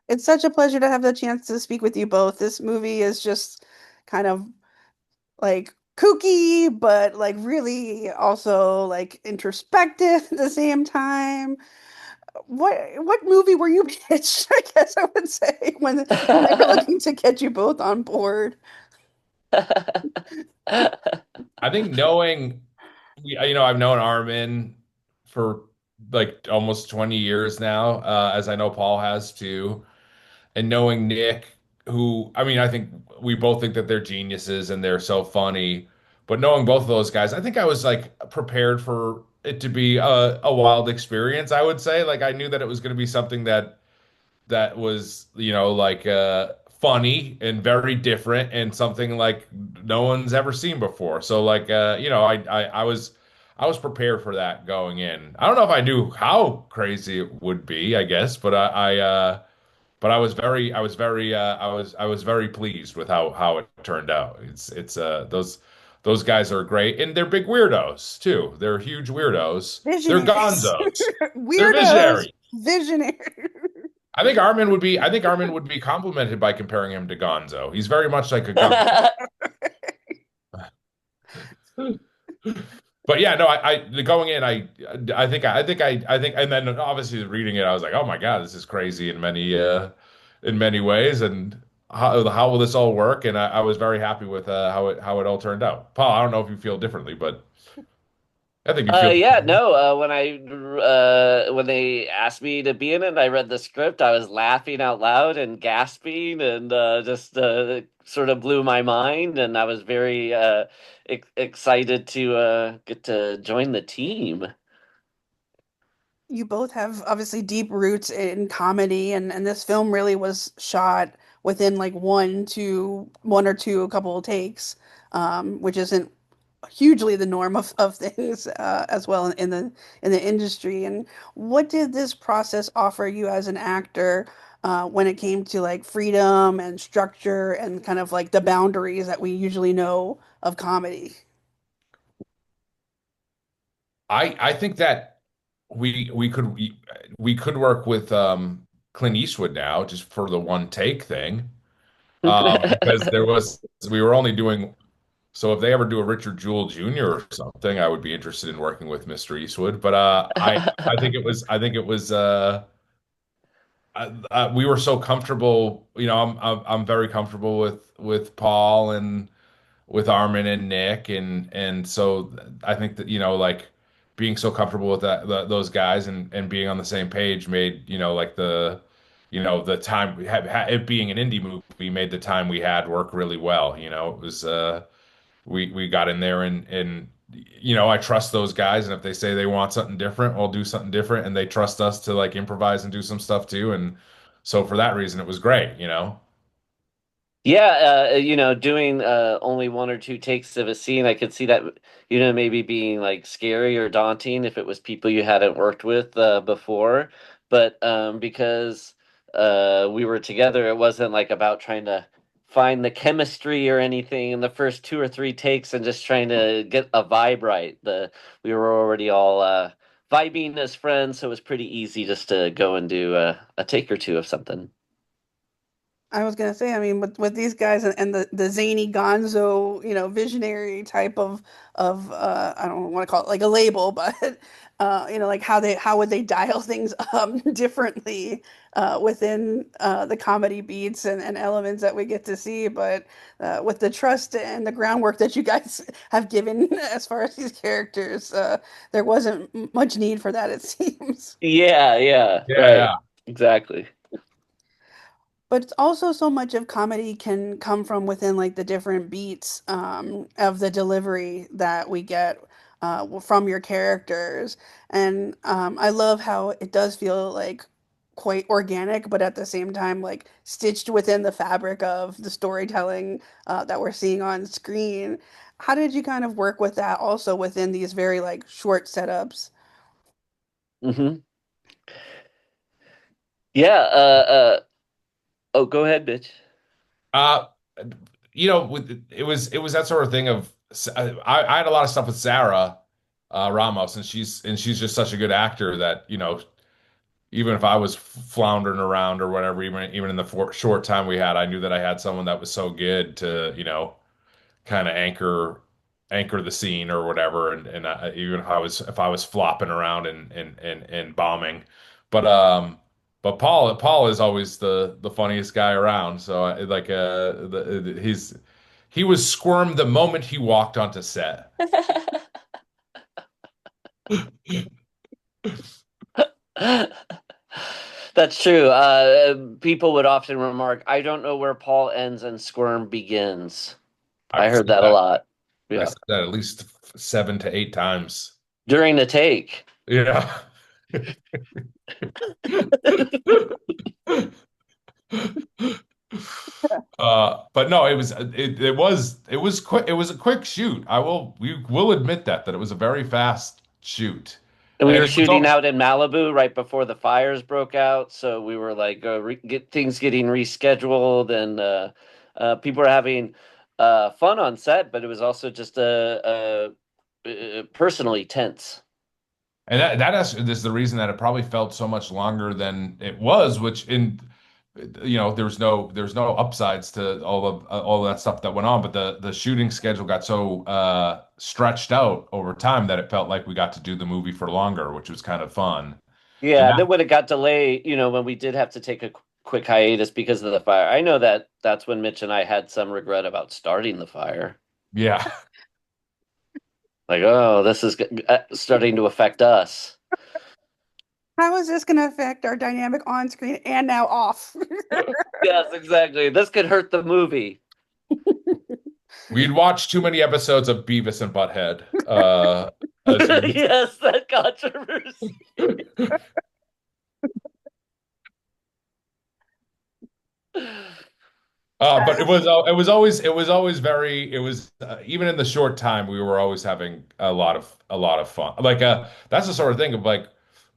It's such a pleasure to have the chance to speak with you both. This movie is just kind of like kooky, but like really also like introspective at the same time. What movie were you pitched? I guess I would say when they were looking to get you both on board. I think knowing, I've known Armin for like almost 20 years now, as I know Paul has too. And knowing Nick, who, I mean, I think we both think that they're geniuses and they're so funny. But knowing both of those guys, I think I was like prepared for it to be a wild experience, I would say. Like I knew that it was going to be something that was, like funny and very different and something like no one's ever seen before. So like I was prepared for that going in. I don't know if I knew how crazy it would be, I guess, but I was very pleased with how it turned out. It's those guys are great and they're big weirdos too. They're huge weirdos. They're Visionaries. gonzos. They're Weirdos. visionaries. Visionary. I think Armin would be complimented by comparing him to Gonzo. He's very much like a Gonzo. But yeah, no, going in, I think, and then obviously reading it, I was like, oh my God, this is crazy in many ways, and how will this all work? And I was very happy with how it all turned out. Paul, I don't know if you feel differently, but I think you feel. Yeah, no, when they asked me to be in it, and I read the script, I was laughing out loud and gasping and just sort of blew my mind, and I was very excited to get to join the team. You both have obviously deep roots in comedy, and this film really was shot within like one or two a couple of takes, which isn't hugely the norm of things as well in the industry. And what did this process offer you as an actor when it came to like freedom and structure and kind of like the boundaries that we usually know of comedy? I think that we could work with Clint Eastwood now just for the one take thing. Because we were only doing. So if they ever do a Richard Jewell Jr. or something, I would be interested in working with Mr. Eastwood. But we were so comfortable. I'm very comfortable with Paul and with Armin and Nick, and so I think that like being so comfortable with those guys and being on the same page made like the time it being an indie movie made the time we had work really well. It was we got in there and I trust those guys, and if they say they want something different, we'll do something different, and they trust us to like improvise and do some stuff too, and so for that reason it was great. Yeah, doing only one or two takes of a scene, I could see that, maybe being like scary or daunting if it was people you hadn't worked with before. But because we were together, it wasn't like about trying to find the chemistry or anything in the first two or three takes and just trying to get a vibe right. We were already all vibing as friends, so it was pretty easy just to go and do a take or two of something. I was gonna say, I mean, with these guys and the zany gonzo, visionary type of I don't want to call it like a label, but like how would they dial things up differently within the comedy beats and elements that we get to see, but with the trust and the groundwork that you guys have given as far as these characters, there wasn't much need for that, it seems. Yeah, yeah, Yeah, right. yeah. But it's also so much of comedy can come from within like the different beats of the delivery that we get from your characters. And I love how it does feel like quite organic, but at the same time, like stitched within the fabric of the storytelling that we're seeing on screen. How did you kind of work with that also within these very like short setups? hmm Yeah, oh, go ahead, bitch. Uh, it was that sort of thing of I had a lot of stuff with Sarah Ramos, and she's just such a good actor that even if I was floundering around or whatever, even in the short time we had, I knew that I had someone that was so good to, kind of anchor the scene or whatever, and even if I was flopping around and bombing, but Paul is always the funniest guy around. So like he was squirmed the moment he walked onto set. That's true. People would often remark, "I don't know where Paul ends and Squirm begins." I I've heard said that a that. lot. I Yeah. said that at least 7 to 8 times. During the take. Yeah. But no, it was a quick shoot. We will admit that it was a very fast shoot, And we and were it was shooting all out in Malibu right before the fires broke out, so we were like get things getting rescheduled, and people were having fun on set, but it was also just personally tense. and that is the reason that it probably felt so much longer than it was, which in there's no upsides to all that stuff that went on, but the shooting schedule got so stretched out over time that it felt like we got to do the movie for longer, which was kind of fun. And Yeah, that, then when it got delayed, when we did have to take a quick hiatus because of the fire, I know that that's when Mitch and I had some regret about starting the fire. yeah. Like, oh, this is starting to affect us. How is this going to affect our dynamic on screen and now off? Yes, exactly. This could hurt the movie. We'd watched too many episodes of Beavis and Butthead, as you would. Yes, that controversy. But it was always very even in the short time we were always having a lot of fun. Like that's the sort of thing of like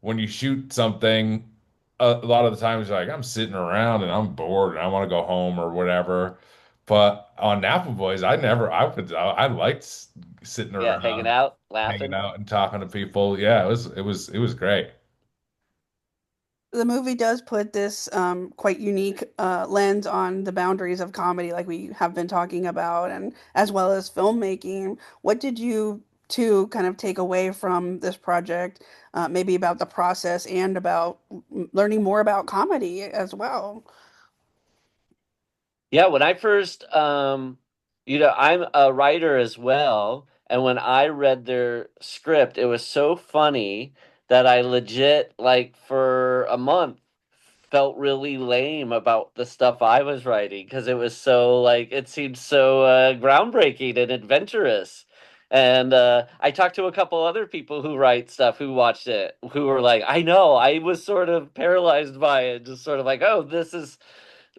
when you shoot something, a lot of the times like I'm sitting around and I'm bored and I want to go home or whatever. But on Napa Boys, I liked sitting Yeah, hanging around, out, hanging laughing. out and talking to people. Yeah, it was great. The movie does put this quite unique lens on the boundaries of comedy, like we have been talking about, and as well as filmmaking. What did you two kind of take away from this project, maybe about the process and about learning more about comedy as well? Yeah, when I first, I'm a writer as well, and when I read their script, it was so funny that I legit, like, for a month, felt really lame about the stuff I was writing because it was so, like, it seemed so groundbreaking and adventurous. And I talked to a couple other people who write stuff who watched it, who were like, I know, I was sort of paralyzed by it, just sort of like, oh, this is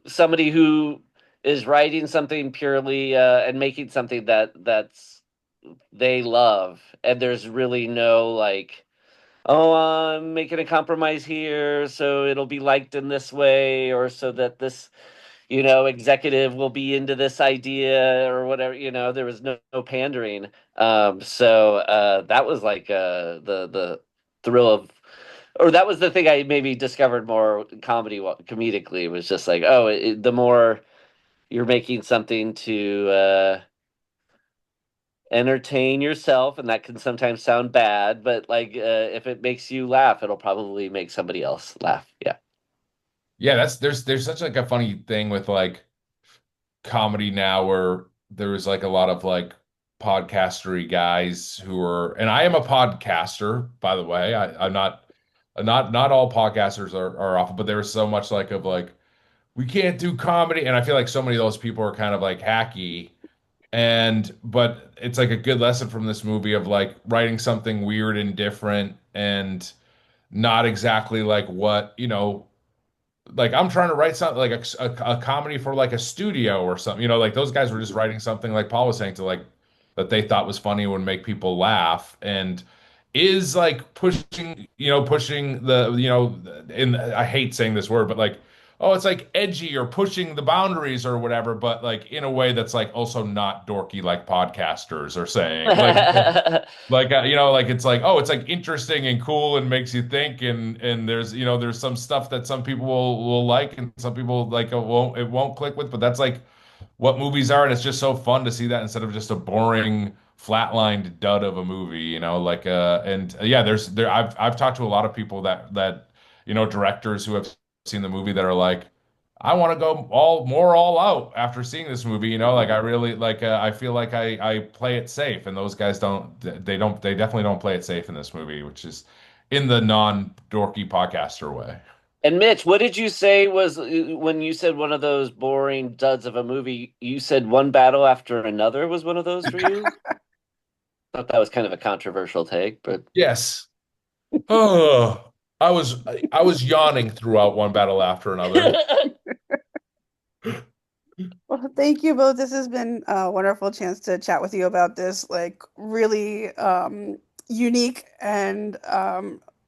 somebody who is writing something purely and making something that's they love, and there's really no like, oh, I'm making a compromise here so it'll be liked in this way, or so that this executive will be into this idea or whatever. There was no pandering. So that was like the thrill of, or that was the thing I maybe discovered more comedically, was just like, oh, the more you're making something to entertain yourself, and that can sometimes sound bad, but like if it makes you laugh, it'll probably make somebody else laugh. Yeah. Yeah, there's such like a funny thing with like comedy now where there was like a lot of like podcastery guys who are, and I am a podcaster, by the way. I'm not all podcasters are awful, but there's so much like of like we can't do comedy, and I feel like so many of those people are kind of like hacky. But it's like a good lesson from this movie of like writing something weird and different and not exactly like what, like I'm trying to write something like a comedy for like a studio or something. Like those guys were just writing something like Paul was saying to like that they thought was funny and would make people laugh and is like pushing the, and I hate saying this word, but like oh, it's like edgy or pushing the boundaries or whatever, but like in a way that's like also not dorky like podcasters are saying. Like it's like, oh, it's like interesting and cool and makes you think, and there's there's some stuff that some people will like and some people like it won't click with, but that's like what movies are, and it's just so fun to see that instead of just a boring flatlined dud of a movie, like and yeah, I've talked to a lot of people that directors who have seen the movie that are like, I want to go all out after seeing this movie, like I really like I feel like I play it safe, and those guys they definitely don't play it safe in this movie, which is in the non-dorky podcaster way. And Mitch, what did you say was when you said one of those boring duds of a movie? You said one battle after another was one of those for you? Thought that was kind of a controversial take, but Yes. Oh, I was yawning throughout one battle after another. Well, thank you both. This has been a wonderful chance to chat with you about this, like really unique and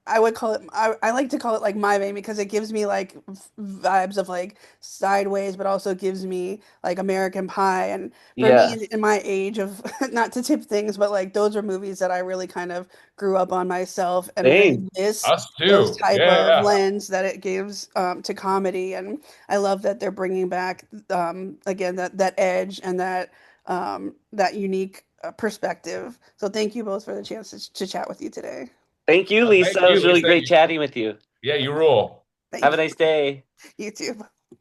I would call it I like to call it like my vein because it gives me like vibes of like Sideways, but also gives me like American Pie. And for me yeah, in my age of not to tip things, but like those are movies that I really kind of grew up on myself and really same. miss Us those too. type Yeah, of yeah. lens that it gives to comedy. And I love that they're bringing back again that edge and that unique perspective. So thank you both for the chance to chat with you today. Thank you, Thank Lisa. It you, was really Lisa. great chatting with you. Yeah, you rule. Have a Thank you. nice day. You too.